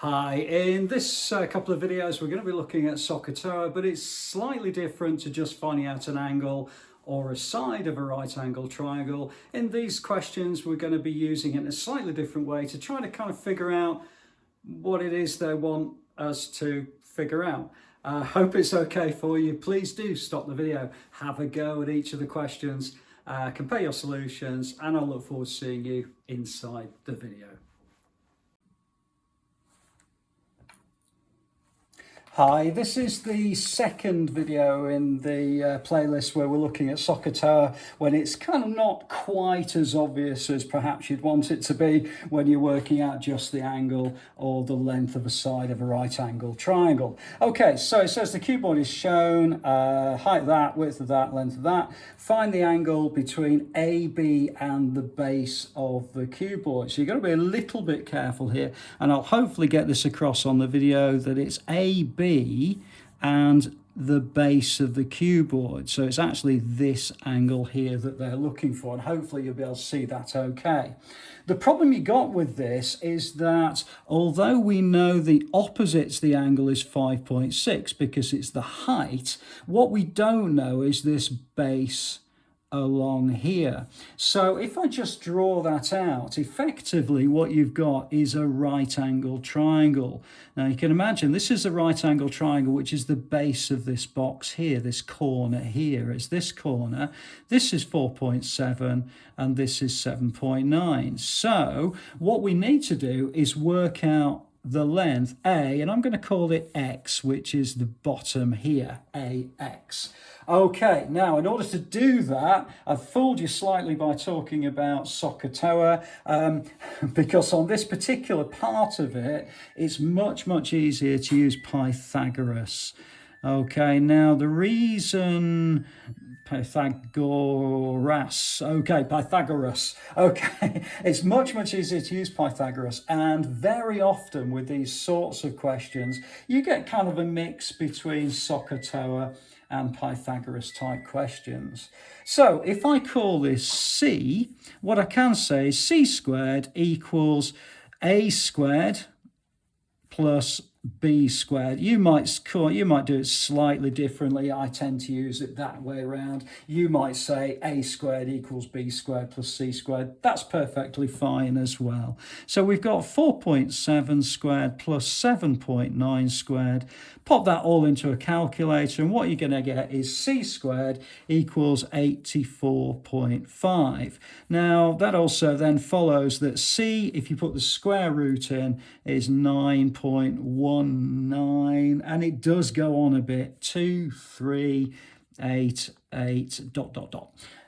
Hi, in this couple of videos we're going to be looking at SohCahToa, but it's slightly different to just finding out an angle or a side of a right angle triangle. In these questions we're going to be using it in a slightly different way to try to kind of figure out what it is they want us to figure out. I hope it's okay for you. Please do stop the video, have a go at each of the questions, compare your solutions, and I'll look forward to seeing you inside the video. Hi, this is the second video in the playlist where we're looking at SohCahToa when it's kind of not quite as obvious as perhaps you'd want it to be when you're working out just the angle or the length of a side of a right angle triangle. Okay, so it says the cuboid is shown, height of that, width of that, length of that. Find the angle between AB and the base of the cuboid. So you've got to be a little bit careful here, and I'll hopefully get this across on the video that it's AB and the base of the cuboid. So it's actually this angle here that they're looking for, and hopefully you'll be able to see that okay. The problem you got with this is that although we know the opposite to the angle is 5.6 because it's the height, what we don't know is this base along here. So if I just draw that out, effectively what you've got is a right angle triangle. Now you can imagine this is a right angle triangle, which is the base of this box here, this corner here. It's this corner. This is 4.7 and this is 7.9. So what we need to do is work out the length A, and I'm going to call it X, which is the bottom here, AX. Okay, now in order to do that, I've fooled you slightly by talking about SohCahToa, because on this particular part of it, it's much easier to use Pythagoras. Okay, now the reason Pythagoras. Okay, it's much easier to use Pythagoras, and very often with these sorts of questions, you get kind of a mix between SohCahToa and Pythagoras type questions. So if I call this C, what I can say is C squared equals A squared plus B squared. You might do it slightly differently. I tend to use it that way around. You might say A squared equals B squared plus C squared. That's perfectly fine as well. So we've got 4.7 squared plus 7.9 squared. Pop that all into a calculator, and what you're going to get is C squared equals 84.5. Now that also then follows that C, if you put the square root in, is 9.19, and it does go on a bit, 2, 3, 8, 8, ...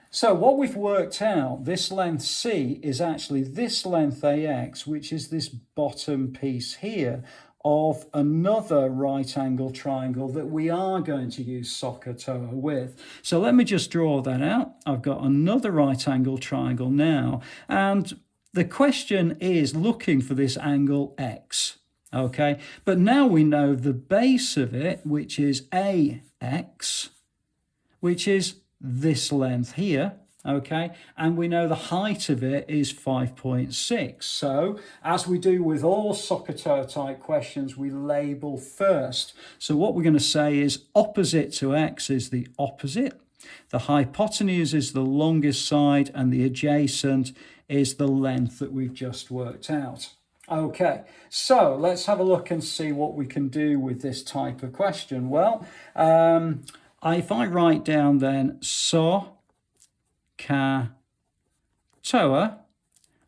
So what we've worked out, this length C is actually this length AX, which is this bottom piece here of another right angle triangle that we are going to use SohCahToa with. So let me just draw that out. I've got another right angle triangle now, and the question is looking for this angle X. Okay, but now we know the base of it, which is AX, which is this length here. Okay, and we know the height of it is 5.6. So as we do with all SohCahToa type questions, we label first. So what we're going to say is opposite to X is the opposite, the hypotenuse is the longest side, and the adjacent is the length that we've just worked out. Okay, so let's have a look and see what we can do with this type of question. Well, if I write down then SohCahToa,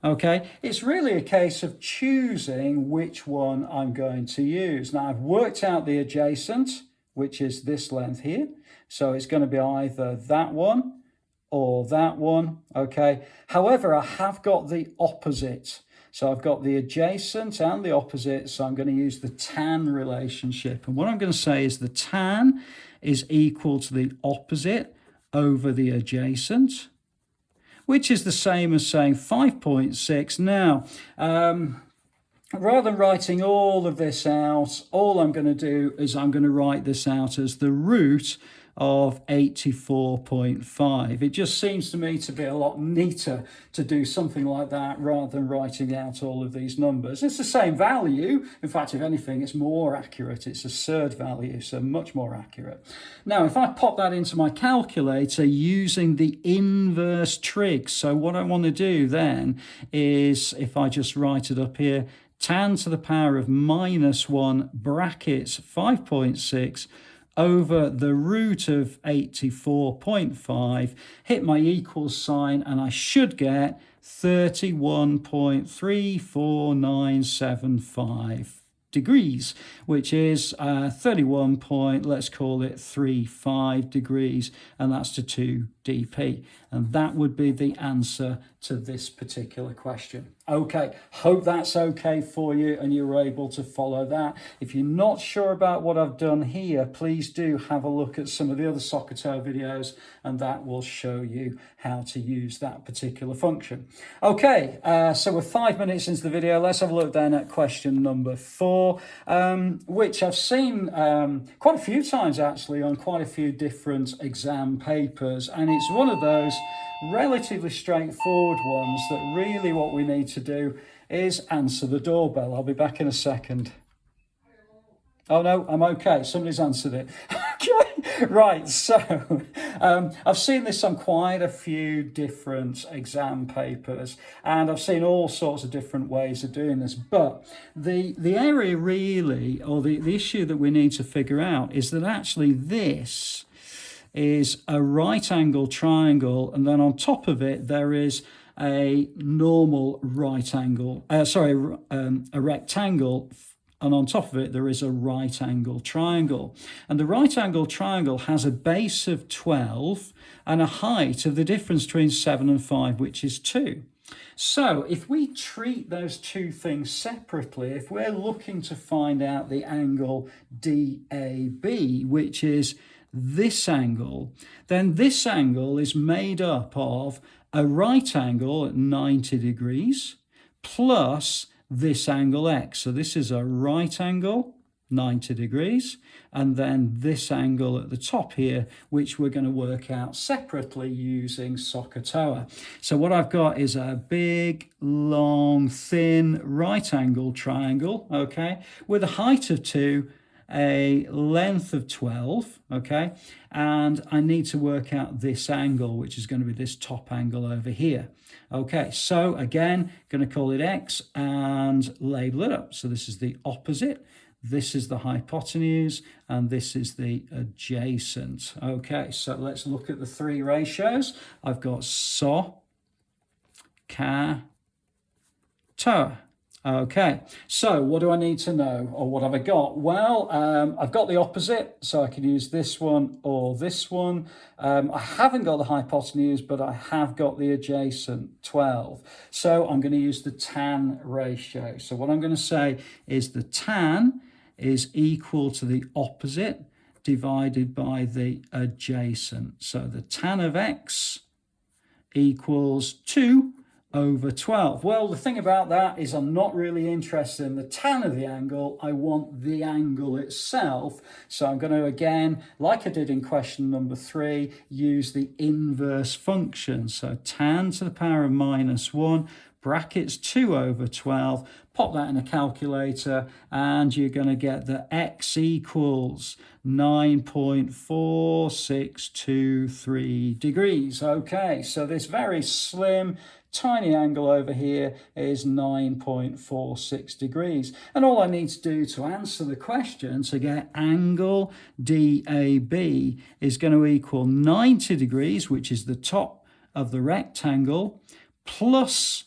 okay, it's really a case of choosing which one I'm going to use. Now I've worked out the adjacent, which is this length here, so it's going to be either that one or that one. Okay, however, I have got the opposite. So I've got the adjacent and the opposite, so I'm going to use the tan relationship. And what I'm going to say is the tan is equal to the opposite over the adjacent, which is the same as saying 5.6. Now, rather than writing all of this out, all I'm going to do is I'm going to write this out as the root of 84.5. It just seems to me to be a lot neater to do something like that rather than writing out all of these numbers. It's the same value. In fact, if anything, it's more accurate. It's a surd value, so much more accurate. Now, if I pop that into my calculator using the inverse trig, so what I want to do then is, if I just write it up here, tan to the power of -1 brackets 5.6 over the root of 84.5, hit my equals sign, and I should get 31.34975 degrees, which is 31 point, let's call it 35 degrees, and that's to 2 dp. And that would be the answer to this particular question. Okay, hope that's okay for you and you're able to follow that. If you're not sure about what I've done here, please do have a look at some of the other SohCahToa videos, and that will show you how to use that particular function. Okay, so we're 5 minutes into the video. Let's have a look then at question number 4, which I've seen quite a few times actually on quite a few different exam papers, and it's one of those relatively straightforward ones that really what we need to do is answer the doorbell. I'll be back in a second. Oh no, I'm okay. Somebody's answered it. Okay, right. So I've seen this on quite a few different exam papers, and I've seen all sorts of different ways of doing this. But the area really, or the issue that we need to figure out is that actually this is a right angle triangle, and then on top of it there is a normal right angle, a rectangle, and on top of it there is a right angle triangle. And the right angle triangle has a base of 12 and a height of the difference between 7 and 5, which is 2. So if we treat those two things separately, if we're looking to find out the angle DAB, which is this angle, then this angle is made up of a right angle at 90 degrees plus this angle X. So this is a right angle, 90 degrees, and then this angle at the top here, which we're going to work out separately using SohCahToa. So what I've got is a big, long, thin right angle triangle, okay, with a height of 2, a length of 12, okay, and I need to work out this angle, which is going to be this top angle over here. Okay, so again, going to call it X and label it up. So this is the opposite, this is the hypotenuse, and this is the adjacent. Okay, so let's look at the three ratios. I've got SohCahToa. Okay, so what do I need to know, or what have I got? Well, I've got the opposite, so I can use this one or this one. I haven't got the hypotenuse, but I have got the adjacent, 12. So I'm going to use the tan ratio. So what I'm going to say is the tan is equal to the opposite divided by the adjacent. So the tan of X equals 2 over 12. Well, the thing about that is I'm not really interested in the tan of the angle. I want the angle itself. So I'm going to, again, like I did in question number 3, use the inverse function. So tan to the power of -1 brackets 2 over 12. Pop that in a calculator and you're going to get that X equals 9.4623 degrees. Okay, so this very slim, tiny angle over here is 9.46 degrees. And all I need to do to answer the question to get angle DAB is going to equal 90 degrees, which is the top of the rectangle, plus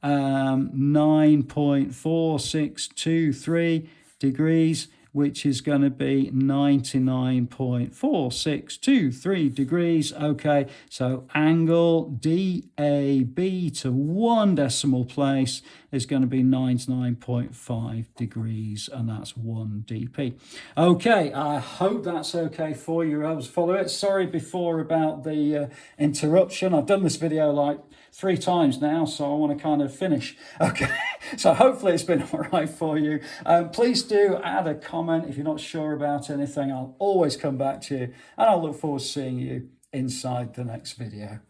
9.4623 degrees, which is going to be 99.4623 degrees. Okay, so angle DAB to 1 decimal place is going to be 99.5 degrees, and that's 1 dp. Okay, I hope that's okay for you. I was following it. Sorry before about the interruption. I've done this video like 3 times now, so I want to kind of finish. Okay, So hopefully it's been all right for you. Please do add a comment if you're not sure about anything. I'll always come back to you, and I'll look forward to seeing you inside the next video.